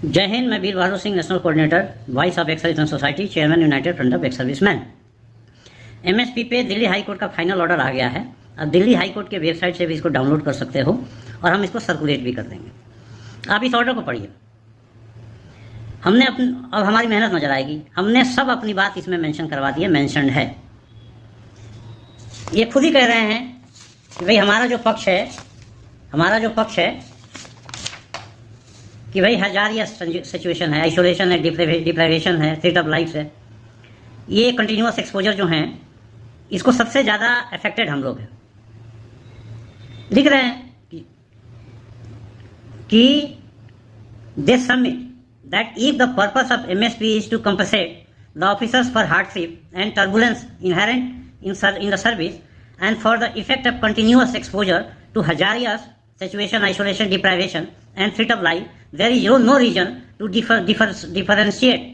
जय हिंद। मैं Veer Bahadur Singh, national coordinator, voice of ex serviceman society, chairman united front of ex serviceman. MSP पे Delhi high court का final order आ गया है। अब दिल्ली हाई कोर्ट के वेबसाइट से भी इसको डाउनलोड कर सकते हो और हम इसको सर्कुलेट भी कर देंगे। आप इस ऑर्डर को पढ़िए। अब हमारी मेहनत नजर आएगी। हमने सब अपनी बात इसमें मेंशन करवा दी है, मेंशन्ड है। ये खुद ही कह रहे हैं कि भाई हमारा जो पक्ष है कि भाई हजारिया सिचुएशन है, आइसोलेशन है, डिप्राइवेशन है, थ्रेट ऑफ लाइफ है, ये कंटिन्यूअस एक्सपोजर जो हैं, इसको सबसे ज़्यादा अफेक्टेड हम लोग हैं। लिख रहे हैं कि they submit that if the purpose of MSP is to compensate the officers for hardship and turbulence inherent in the service and for the effect of continuous exposure to hazardous situation, isolation, deprivation and threat of life, there is no reason to differentiate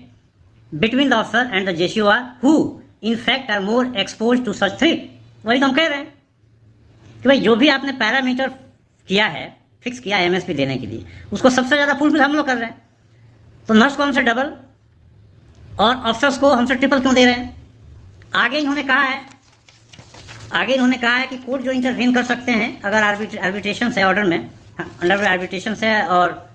between the officer and the JCOR who in fact are more exposed to such threat। वही तो हम कह रहे हैं कि भाई जो भी आपने पैरामीटर किया है, फिक्स किया है एमएसपी देने के लिए, उसको सबसे ज़्यादा फुलफिल हम लोग कर रहे हैं। तो नर्स को हमसे डबल और ऑफिसर्स को हमसे ट्रिपल क्यों दे रहे हैं? आगे इन्होंने कहा है कि कोर्ट जो इंटरवीन कर सकते हैं अगर आर्बिट्रेशन से ऑर्डर में, अंडर आर्बिट्रेशन से और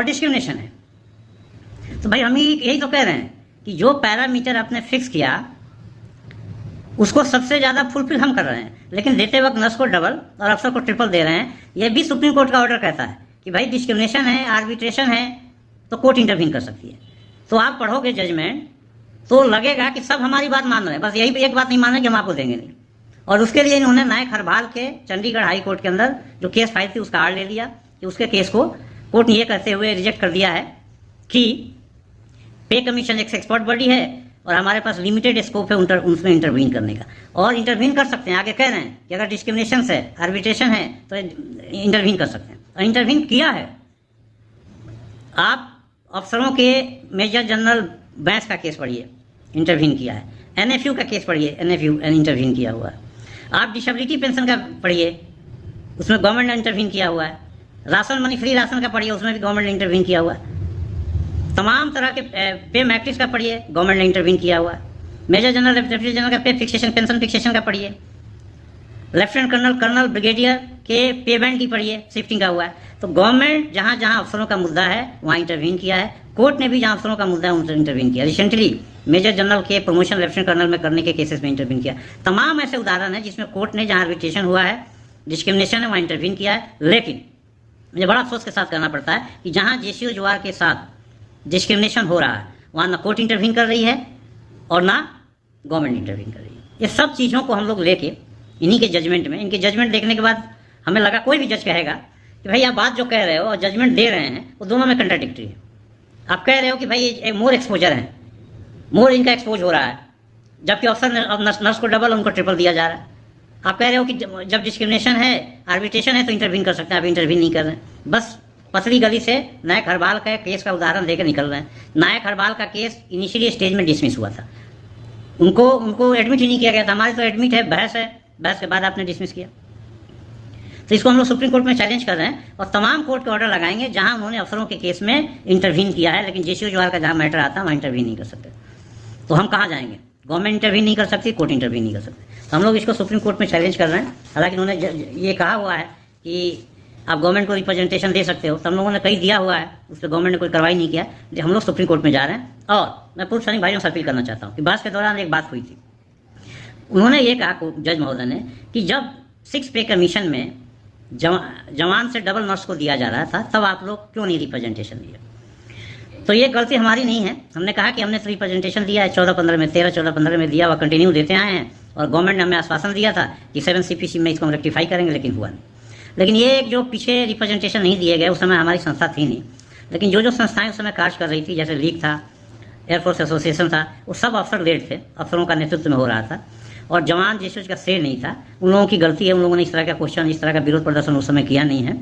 डिस्क्रिमिनेशन है। तो भाई हम यही तो कह रहे हैं कि जो पैरामीटर आपने फिक्स किया उसको सबसे ज़्यादा फुलफिल हम कर रहे हैं, लेकिन देते वक्त नर्स को डबल और अफसर को ट्रिपल दे रहे हैं। यह भी सुप्रीम कोर्ट का ऑर्डर कहता है कि भाई डिस्क्रिमिनेशन है, आर्बिट्रेशन है तो कोर्ट इंटरवीन कर सकती है। तो आप पढ़ोगे जजमेंट तो लगेगा कि सब हमारी बात मान रहे हैं, बस यही एक बात नहीं मान रहे कि हम आपको देंगे नहीं। और उसके लिए इन्होंने नायक हरबाल के चंडीगढ़ हाई कोर्ट के अंदर जो केस फाइल थी उसका आड़ ले लिया कि उसके केस को कोर्ट ने ये कहते हुए रिजेक्ट कर दिया है कि पे कमीशन एक एक्सपर्ट बॉडी है और हमारे पास लिमिटेड स्कोप है उसमें इंटरवीन करने का, और इंटरवीन कर सकते हैं। आगे कह रहे हैं कि अगर डिस्क्रिमिनेशन है, आर्बिट्रेशन है तो इंटरवीन कर सकते हैं, और इंटरवीन किया है। आप अफसरों के मेजर जनरल बैंस का केस पढ़िए, इंटरवीन किया है। एनएफयू का केस पढ़िए, एनएफयू इंटरवीन किया हुआ है। आप डिसेबिलिटी पेंशन का पढ़िए, उसमें गवर्नमेंट ने इंटरवीन किया हुआ है। राशन मनी फ्री राशन का पढ़िए, उसमें भी गवर्नमेंट ने इंटरवीन किया हुआ है। तमाम तरह के पे मैट्रिक्स का पढ़िए, गवर्नमेंट ने इंटरवीन किया हुआ है। मेजर जनरल, लेफ्टिनेंट जनरल का पे फिक्सेशन, पेंशन फिक्सेशन का पढ़िए। लेफ्टिनेंट कर्नल, कर्नल, ब्रिगेडियर के पे बैंड की पढ़िए, शिफ्टिंग का हुआ है। तो गवर्नमेंट जहाँ जहाँ अफसरों का मुद्दा है वहाँ इंटरवीन किया है। कोर्ट ने भी जहाँ अफसरों का मुद्दा है उनसे इंटरवीन किया। रिसेंटली मेजर जनरल के प्रमोशन लेफ्टिनेंट कर्नल में करने के केसेस में इंटरवीन किया। तमाम ऐसे उदाहरण हैं जिसमें कोर्ट ने जहाँ आर्बिट्रेशन हुआ है, डिस्क्रिमिनेशन है, वहाँ इंटरवीन किया है। लेकिन मुझे बड़ा अफसोस के साथ कहना पड़ता है कि जहाँ जेसीओ जवार के साथ डिस्क्रिमिनेशन हो रहा है वहाँ ना कोर्ट इंटरवीन कर रही है और ना गवर्नमेंट इंटरवीन कर रही है। ये सब चीज़ों को हम लोग लेके इन्हीं के जजमेंट में, इनके जजमेंट देखने के बाद हमें लगा, कोई भी जज कहेगा कि भाई आप बात जो कह रहे हो और जजमेंट दे रहे हैं वो दोनों में कंट्राडिक्टरी है। आप कह रहे हो कि भाई मोर एक्सपोजर है, मोर इनका एक्सपोज हो रहा है, जबकि अफसर नर्स को डबल, उनको ट्रिपल दिया जा रहा है। आप कह रहे हो कि जब डिस्क्रिमिनेशन है, आर्बिट्रेशन है तो इंटरवीन कर सकते हैं, आप इंटरवीन नहीं कर रहे हैं। बस पतली गली से नायक हरबाल का केस का उदाहरण देकर निकल रहे हैं। नायक हरबाल का केस इनिशियली स्टेज में डिसमिस हुआ था, उनको एडमिट ही नहीं किया गया था। हमारे तो एडमिट है, बहस है, बहस के बाद आपने डिसमिस किया। तो इसको हम लोग सुप्रीम कोर्ट में चैलेंज कर रहे हैं और तमाम कोर्ट के ऑर्डर लगाएंगे जहां उन्होंने अफसरों के केस में इंटरवीन किया है, लेकिन जेसीओ जवार का जहां मैटर आता है वहाँ इंटरवीन नहीं कर सकते। तो हम कहाँ जाएंगे? गवर्नमेंट इंटरवीन नहीं कर सकती, कोर्ट इंटरवीन नहीं कर सकते। तो हम लोग इसको सुप्रीम कोर्ट में चैलेंज कर रहे हैं। हालांकि उन्होंने ये कहा हुआ है कि आप गवर्नमेंट को रिप्रेजेंटेशन दे सकते हो, तो हम लोगों ने कहीं दिया हुआ है, उस पर गवर्नमेंट ने कोई कार्रवाई नहीं किया। हम लोग सुप्रीम कोर्ट में जा रहे हैं। और मैं पूर्व सैनिक भाइयों से अपील करना चाहता हूँ कि बहस के दौरान एक बात हुई थी। उन्होंने ये कहा, जज महोदय ने, कि जब 6 पे कमीशन में जवान से डबल नर्स को दिया जा रहा था तब आप लोग क्यों नहीं रिप्रेजेंटेशन दिया? तो ये गलती हमारी नहीं है। हमने कहा कि हमने रिप्रेजेंटेशन दिया है 14-15 में, 13-14-15 में दिया हुआ, कंटिन्यू देते आए हैं। और गवर्नमेंट ने हमें आश्वासन दिया था कि 7 CPC में इसको हम रेक्टिफाई करेंगे, लेकिन हुआ नहीं। लेकिन ये जो पीछे रिप्रेजेंटेशन नहीं दिए गए, उस समय हमारी संस्था थी नहीं, लेकिन जो संस्थाएं उस समय कार्य कर रही थी, जैसे लीग था, एयरफोर्स एसोसिएशन था, वो सब अफसर लेट थे, अफसरों का नेतृत्व में हो रहा था और जवान जिस का श्रेय नहीं था। उन लोगों की गलती है, उन लोगों ने इस तरह का क्वेश्चन, इस तरह का विरोध प्रदर्शन उस समय किया नहीं है।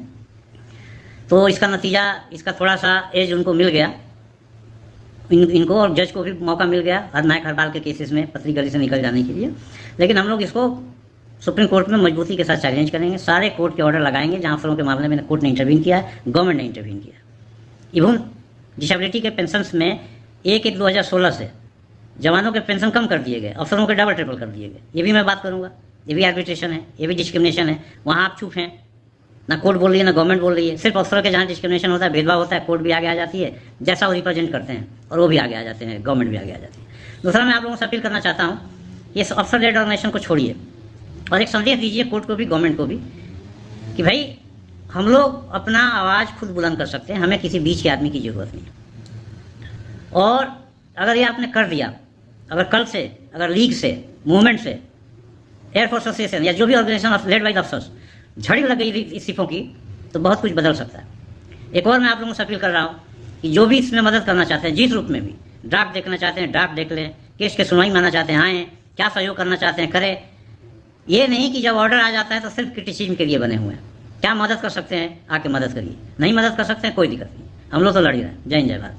तो इसका नतीजा, इसका थोड़ा सा एज उनको मिल गया, इनको और जज को भी मौका मिल गया नायक हरबाल के केसेस में पतली गली से निकल जाने के लिए। लेकिन हम लोग इसको सुप्रीम कोर्ट में मजबूती के साथ चैलेंज करेंगे, सारे कोर्ट के ऑर्डर लगाएंगे जहाँ अफसरों के मामले में कोर्ट ने इंटरवीन किया है, गवर्नमेंट ने इंटरवीन किया। इवन डिसेबिलिटी के पेंशन्स में 1/1/2016 से जवानों के पेंशन कम कर दिए गए, अफसरों के डबल ट्रिपल कर दिए गए। ये भी मैं बात करूँगा, ये भी आर्बिट्रेशन है, ये भी डिस्क्रिमिनेशन है। वहाँ आप चुप हैं, ना कोर्ट बोल रही है ना गवर्नमेंट बोल रही है। सिर्फ अफसरों के जहाँ डिस्क्रिमिनेशन होता है, भेदभाव होता है, कोर्ट भी आगे आ जाती है, जैसा वो रिप्रेजेंट करते हैं, और वो भी आगे आ जाते हैं, गवर्नमेंट भी आगे आ जाती है। दूसरा, मैं आप लोगों से अपील करना चाहता हूँ, ये अफसर लेड ऑर्गेनाइजेशन को छोड़िए और एक संदेश दीजिए कोर्ट को भी, गवर्नमेंट को भी, कि भाई हम लोग अपना आवाज़ खुद बुलंद कर सकते हैं, हमें किसी बीच के आदमी की ज़रूरत नहीं। और अगर ये आपने कर दिया, अगर कल से, अगर लीग से, मूवमेंट से, एयरफोर्स एसोसिएशन या जो भी ऑर्गेनाइजेशन लेड बाई द अफसर्स झड़ी लग गई इस्तीफों की, तो बहुत कुछ बदल सकता है। एक और मैं आप लोगों से अपील कर रहा हूँ कि जो भी इसमें मदद करना चाहते हैं, जिस रूप में भी, ड्राफ्ट देखना चाहते हैं ड्राफ्ट देख लें, केस के सुनवाई मानना चाहते हैं आएँ, क्या सहयोग करना चाहते हैं करें। ये नहीं कि जब ऑर्डर आ जाता है तो सिर्फ क्रिटिसिज्म के लिए बने हुए हैं। क्या मदद कर सकते हैं, आके मदद करिए, नहीं मदद कर सकते हैं, कोई दिक्कत नहीं, हम लोग तो लड़ ही रहे हैं। जय हिंद, जय भारत।